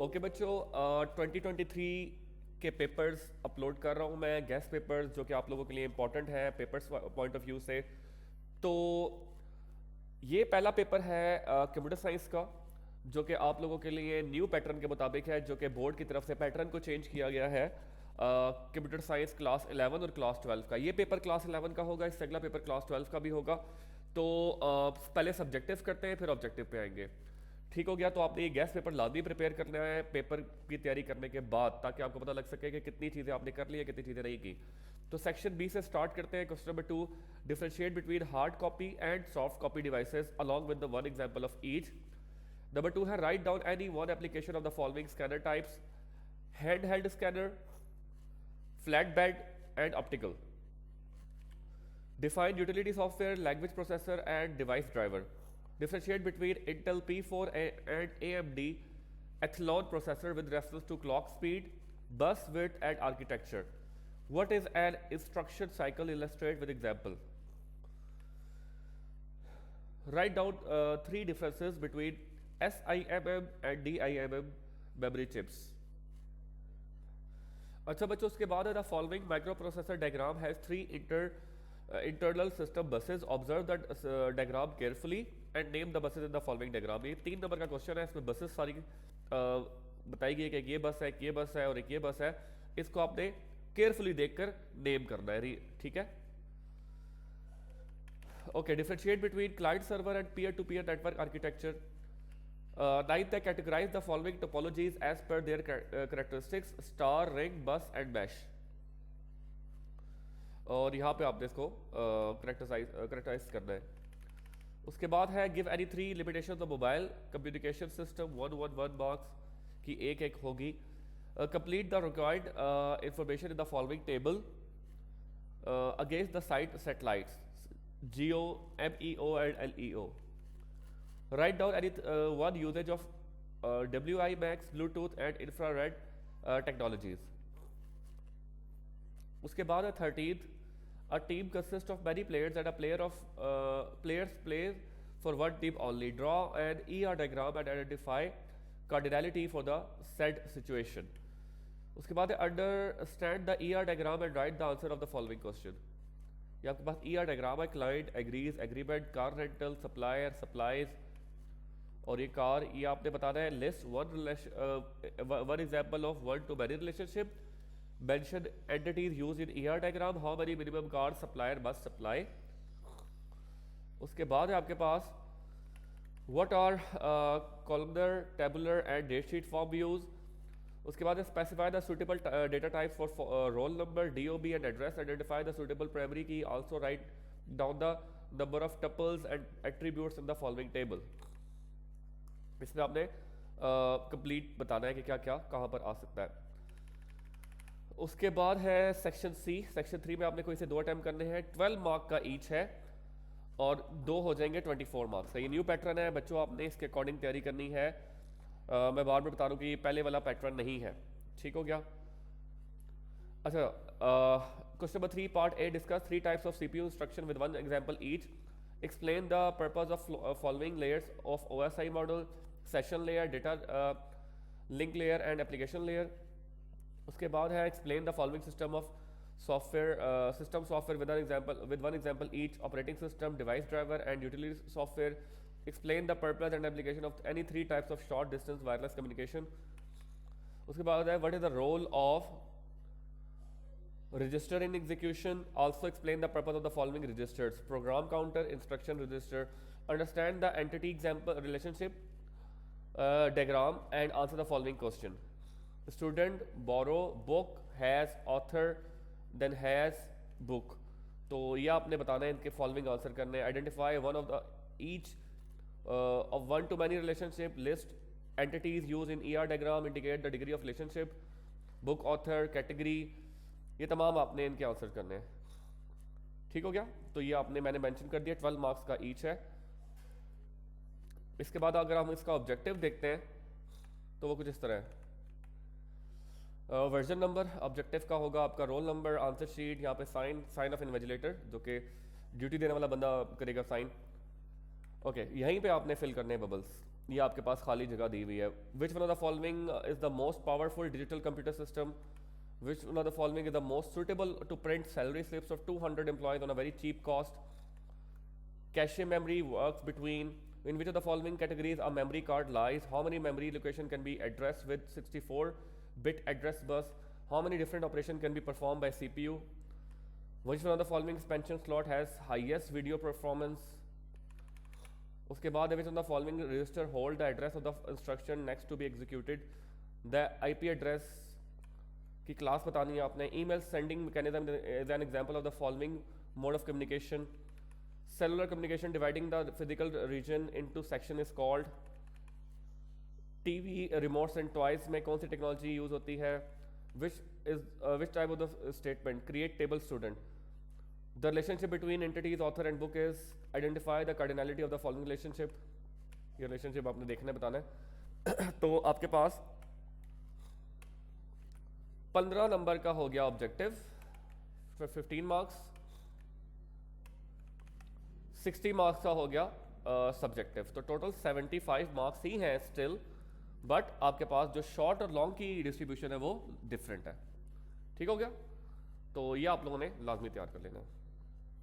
Okay बच्चों, 2023 के papers upload कर रहा हूँ मैं, गेस्ट पेपर्स जो कि आप लोगों के लिए इंपॉर्टेंट है पेपर्स पॉइंट ऑफ व्यू से। तो ये पहला पेपर है कंप्यूटर साइंस का, जो कि आप लोगों के लिए न्यू पैटर्न के मुताबिक है, जो कि बोर्ड की तरफ से पैटर्न को चेंज किया गया है। कंप्यूटर साइंस क्लास 11 और क्लास 12 का ये पेपर क्लास 11 का होगा, इससे अगला पेपर क्लास 12 का भी होगा। तो पहले सब्जेक्टिव करते हैं, फिर ऑब्जेक्टिव पे आएंगे। ठीक हो गया? तो आपने ये गैस पेपर लाजमी प्रिपेयर करना है पेपर की तैयारी करने के बाद, ताकि आपको पता लग सके कि कितनी चीज़ें आपने कर ली है, कितनी चीज़ें नहीं की। तो सेक्शन बी से स्टार्ट करते हैं। Question number 2, differentiate between hard copy and soft copy devices along with the one example of each. Number 2 है right down any one application of the following scanner types: hand held scanner, flat bed and optical. Define utility software, language processor and device driver. Differentiate between Intel P4 and AMD Athlon processor with reference to clock speed, bus width and architecture. What is an instruction cycle? Illustrate with example. Write down three differences between SIMM and DIMM memory chips. अच्छा बच्चों, उसके बाद है the following microprocessor diagram has three internal system buses. Observe the diagram carefully and name the buses in the following diagram. ये 3 number का question है, इसमें buses सारी बताई गई है कि ये बस है, एक ये बस है और एक ये बस है। इसको आपने केयरफुली देखकर नेम करना है, ठीक है? Okay, differentiate between client server and peer to peer network architecture. Ninth है categorize the following topologies as per their characteristics: star, ring, bus and mesh. और यहाँ पे आपने इसको करेक्टराइज करना है। उसके बाद है give any three limitations of mobile communication system 111 marks की एक एक होगी। Complete the required information in the following table against the site satellites: GEO, MEO and LEO। Write down any one usages of WiMAX, Bluetooth and infrared technologies. उसके बाद है 13th, a team consists of many players and a players plays for one team only. Draw an ER diagram and identify cardinality for the said situation. उसके बाद है understand the ER diagram and write the answer of the following question. ये आपके पास ER diagram है: client, agrees, agreement, car rental, supplier, supplies। और ये car, ये आपने बताना है list one example of one to many relationship। Mention entities used in ER diagram, how many minimum cars supplier must supply। उसके बाद है आपके पास what are columnar, tabular and date sheet form used। उसके बाद है specify the suitable data types for roll number, DOB and address। Identify the suitable primary key, also write down the number of tuples and attributes in the following table। इसमें आपने complete बताना है कि क्या क्या कहाँ पर आ सकता है। उसके बाद है सेक्शन सी। सेक्शन 3 में आपने कोई से 2 अटैम्प्ट करने हैं, 12 मार्क का ईच है और 2 हो जाएंगे 24 मार्क्स का। ये न्यू पैटर्न है बच्चों, आपने इसके अकॉर्डिंग तैयारी करनी है। मैं बार बार बता दूं कि ये पहले वाला पैटर्न नहीं है। ठीक हो गया? अच्छा, question number 3 part A, discuss 3 types of CPU instruction with one example each. Explain the purpose of following layers of OSI model: session layer, data link layer and application layer. उसके बाद है explain the following system of software with one example each: operating system, device driver and utility software. Explain the purpose and application of any 3 types of short distance wireless communication. उसके बाद है what is the role of register in execution. Also explain the purpose of the following registers: program counter, instruction register. Understand the entity example relationship diagram and answer the following question. Student borrow book, has author, then has book। तो ये आपने बताना है, इनके following answer करने हैं। Identify one of the each of one two many relationship, list entities use in ER diagram, indicate the degree of relationship, book, author, category. ये तमाम आपने इनके आंसर करने हैं। ठीक हो गया? तो ये आपने मैंने मेंशन कर दिया, 12 मार्क्स का ईच है। इसके बाद अगर हम इसका ऑब्जेक्टिव देखते हैं तो वो कुछ इस तरह है। वर्जन नंबर ऑब्जेक्टिव का होगा आपका, रोल नंबर, आंसर शीट, यहाँ पे साइन ऑफ इन्विजिलेटर जो कि ड्यूटी देने वाला बंदा करेगा साइन। ओके, यहीं पे आपने फिल करने हैं बबल्स। ये आपके पास खाली जगह दी हुई है। Which one of the following is the most powerful digital computer system, which one of the following is the most suitable to print salary slips of 200 employees on a very cheap cost, cache memory works between, in which of the following categories a memory card lies, how many memory location can be addressed with 64-bit address bus, how many different operations can be performed by CPU, which one of the following expansion slot has highest video performance, उसके बाद which one of the following register hold the address of the instruction next to be executed, the IP address की class बतानी है आपने, email sending mechanism is an example of the following mode of communication, cellular communication dividing the physical region into section is called, TV remotes and toys में कौन सी technology use होती है, which type of the statement create table student, the relationship between entities author and book is, identify the cardinality of the following relationship, ये relationship आपने देखना है बताना है। तो आपके पास 15 नंबर का हो गया ऑब्जेक्टिव for 15 मार्क्स, 60 मार्क्स का हो गया सब्जेक्टिव, तो टोटल 75 मार्क्स ही हैं स्टिल, बट आपके पास जो शॉर्ट और लॉन्ग की डिस्ट्रीब्यूशन है वो डिफरेंट है। ठीक हो गया, तो ये आप लोगों ने लाजमी तैयार कर लेना है।